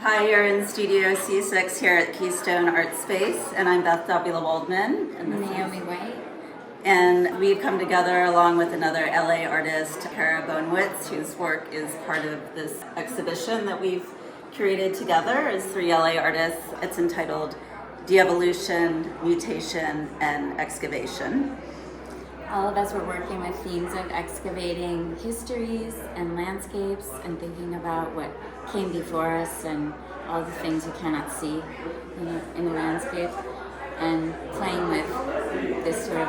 Hi, you're in Studio C6 here at Keystone Art Space, and I'm Beth Davila Waldman. And Naomi White. And we've come together along with another LA artist, Cara, Bonewitz, whose work is part of this exhibition that we've curated together as three LA artists. It's entitled Devolution, Mutation, and Excavation. All of us were working with themes of excavating histories and landscapes and thinking about what came before us and all the things you cannot see in a landscape, and playing with this sort of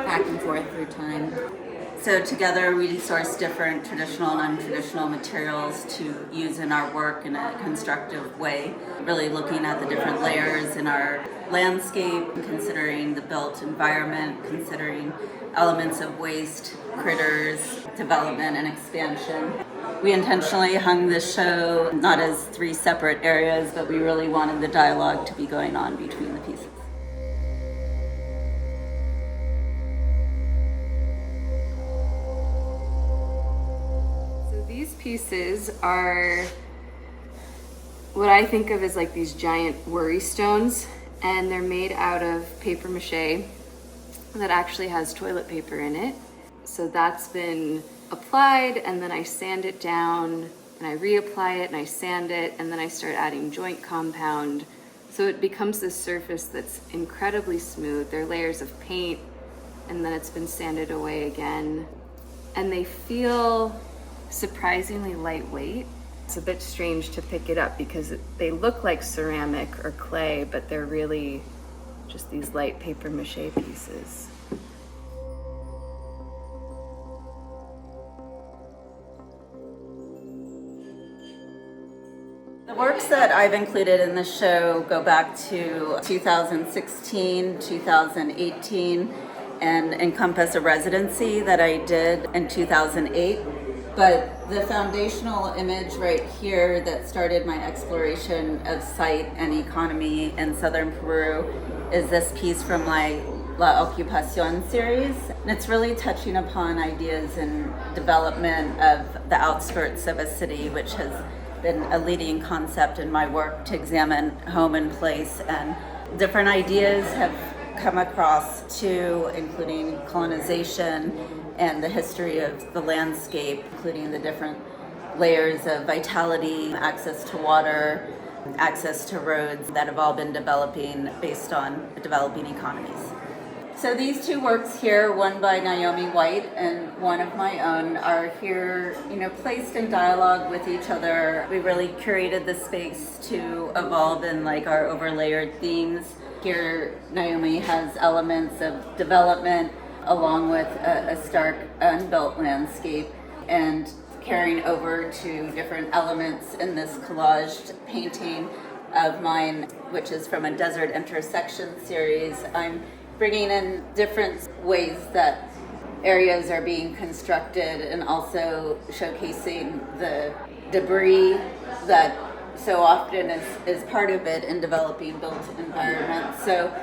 back and forth through time. So together we source different traditional and untraditional materials to use in our work in a constructive way, really looking at the different layers in our landscape, considering the built environment, considering elements of waste, critters, development, and expansion. We intentionally hung this show not as three separate areas, but we really wanted the dialogue to be going on between the pieces. These pieces are what I think of as like these giant worry stones, and they're made out of paper mache that actually has toilet paper in it. So that's been applied, and then I sand it down and I reapply it and I sand it, and then I start adding joint compound. So it becomes this surface that's incredibly smooth. There are layers of paint, and then it's been sanded away again. And they feel surprisingly lightweight. It's a bit strange to pick it up because they look like ceramic or clay, but they're really just these light paper mache pieces. The works that I've included in the show go back to 2016, 2018, and encompass a residency that I did in 2008. But the foundational image right here that started my exploration of site and economy in southern Peru is this piece from my La Ocupación series. And it's really touching upon ideas in development of the outskirts of a city, which has been a leading concept in my work to examine home and place. And different ideas have come across too, including colonization and the history of the landscape, including the different layers of vitality, access to water, access to roads that have all been developing based on developing economies. So these two works here, one by Naomi White and one of my own, are here, placed in dialogue with each other. We really curated the space to evolve in our overlayered themes. Here, Naomi has elements of development along with a stark unbuilt landscape, and carrying over to different elements in this collaged painting of mine, which is from a Desert Intersection series. I'm bringing in different ways that areas are being constructed and also showcasing the debris that so often is part of it in developing built environments. So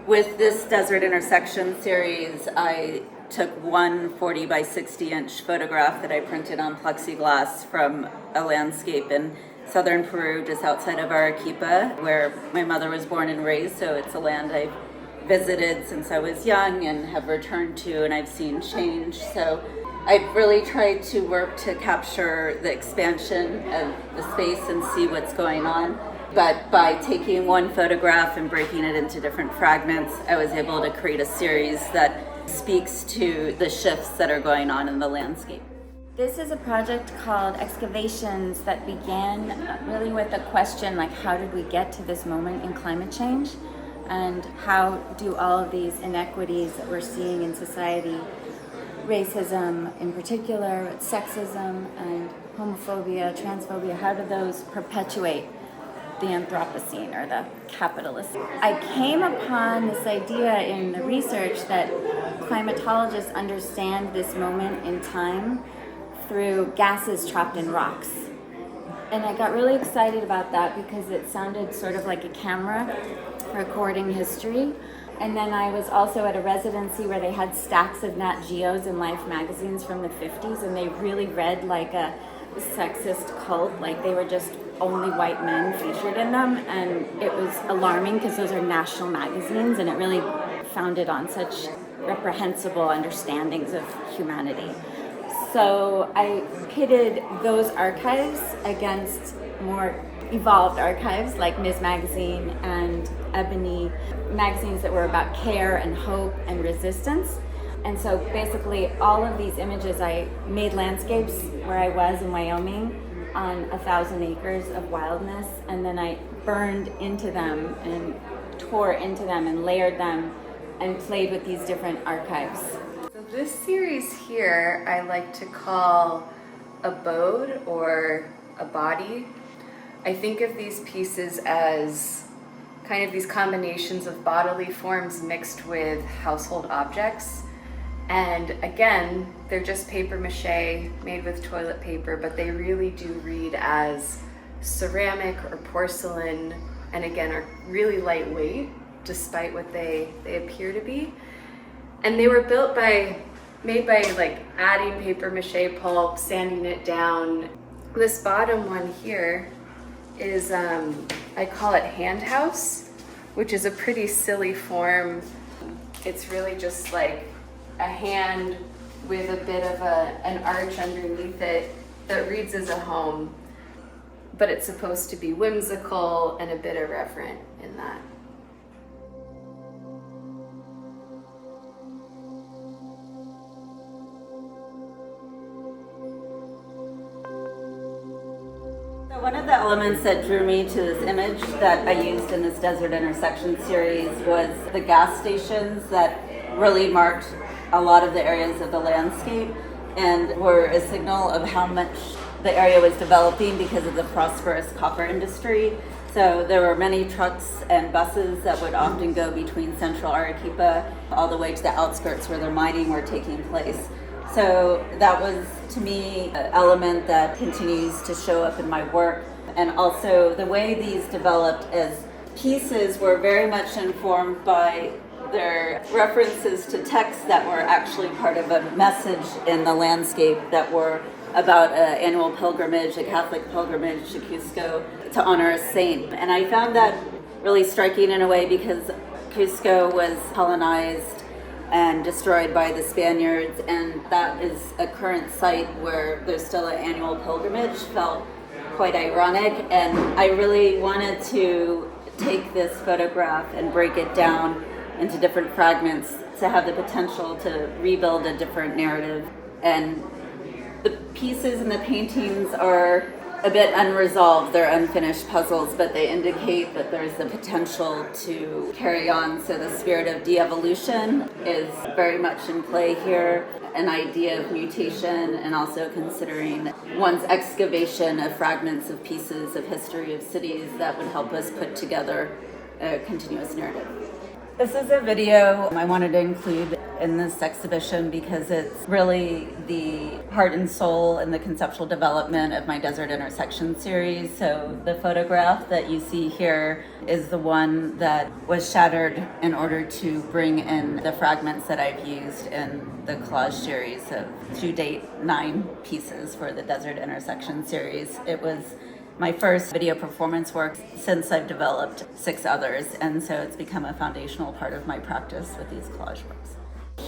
with this Desert Intersection series, I took one 40 by 60 inch photograph that I printed on plexiglass from a landscape in southern Peru, just outside of Arequipa, where my mother was born and raised. So it's a land I've visited since I was young and have returned to, and I've seen change. So I've really tried to work to capture the expansion of the space and see what's going on. But by taking one photograph and breaking it into different fragments, I was able to create a series that speaks to the shifts that are going on in the landscape. This is a project called Excavations that began really with a question like, how did we get to this moment in climate change? And how do all of these inequities that we're seeing in society, racism in particular, sexism and homophobia, transphobia, how do those perpetuate the Anthropocene or the capitalist? I came upon this idea in the research that climatologists understand this moment in time through gases trapped in rocks. And I got really excited about that because it sounded sort of like a camera recording history. And then I was also at a residency where they had stacks of Nat Geos and Life magazines from the 50s, and they really read like a sexist cult, like they were just only white men featured in them, and it was alarming because those are national magazines, and it really founded on such reprehensible understandings of humanity. So I pitted those archives against more evolved archives like Ms. Magazine and Ebony, magazines that were about care and hope and resistance. And so basically all of these images, I made landscapes where I was in Wyoming on 1,000 acres of wildness, and then I burned into them and tore into them and layered them and played with these different archives. So this series here I like to call Abode or a Body. I think of these pieces as kind of these combinations of bodily forms mixed with household objects. And again, they're just paper mache made with toilet paper, but they really do read as ceramic or porcelain, and again are really lightweight despite what they appear to be. And they were made by like adding paper mache pulp, sanding it down. This bottom one here is, I call it hand house, which is a pretty silly form. It's really just like a hand with a bit of an arch underneath it that reads as a home, but it's supposed to be whimsical and a bit irreverent in that. One of the elements that drew me to this image that I used in this Desert Intersection series was the gas stations that really marked a lot of the areas of the landscape and were a signal of how much the area was developing because of the prosperous copper industry. So there were many trucks and buses that would often go between central Arequipa all the way to the outskirts where the mining were taking place. So that was, to me, an element that continues to show up in my work. And also the way these developed as pieces were very much informed by their references to texts that were actually part of a message in the landscape that were about an annual pilgrimage, a Catholic pilgrimage to Cusco to honor a saint. And I found that really striking in a way because Cusco was colonized and destroyed by the Spaniards, and that is a current site where there's still an annual pilgrimage. Felt quite ironic, and I really wanted to take this photograph and break it down into different fragments to have the potential to rebuild a different narrative. And the pieces and the paintings are a bit unresolved. They're unfinished puzzles, but they indicate that there's the potential to carry on. So the spirit of de-evolution is very much in play here, an idea of mutation, and also considering one's excavation of fragments of pieces of history of cities that would help us put together a continuous narrative. This is a video I wanted to include in this exhibition because it's really the heart and soul and the conceptual development of my Desert Intersection series. So the photograph that you see here is the one that was shattered in order to bring in the fragments that I've used in the collage series of, to date, 9 pieces for the Desert Intersection series. It was my first video performance work since I've developed 6 others, and so it's become a foundational part of my practice with these collage works.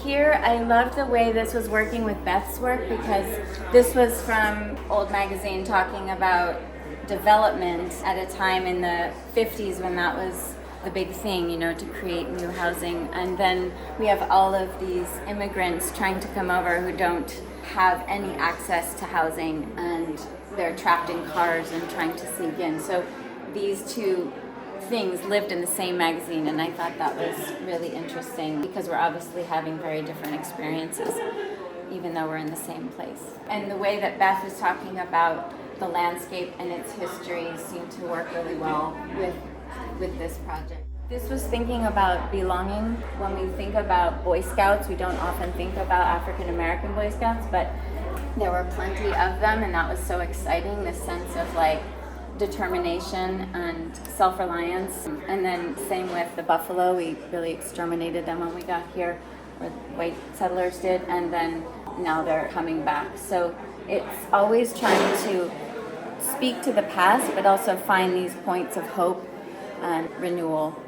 Here, I loved the way this was working with Beth's work because this was from Old Magazine talking about development at a time in the 50s when that was the big thing, you know, to create new housing. And then we have all of these immigrants trying to come over who don't have any access to housing, and they're trapped in cars and trying to sneak in. So these two things lived in the same magazine, and I thought that was really interesting because we're obviously having very different experiences even though we're in the same place. And the way that Beth was talking about the landscape and its history seemed to work really well with this project. This was thinking about belonging. When we think about Boy Scouts, we don't often think about African American Boy Scouts, but there were plenty of them, and that was so exciting, this sense of like determination and self-reliance. And then same with the buffalo, we really exterminated them when we got here, or white settlers did, and then now they're coming back. So it's always trying to speak to the past, but also find these points of hope and renewal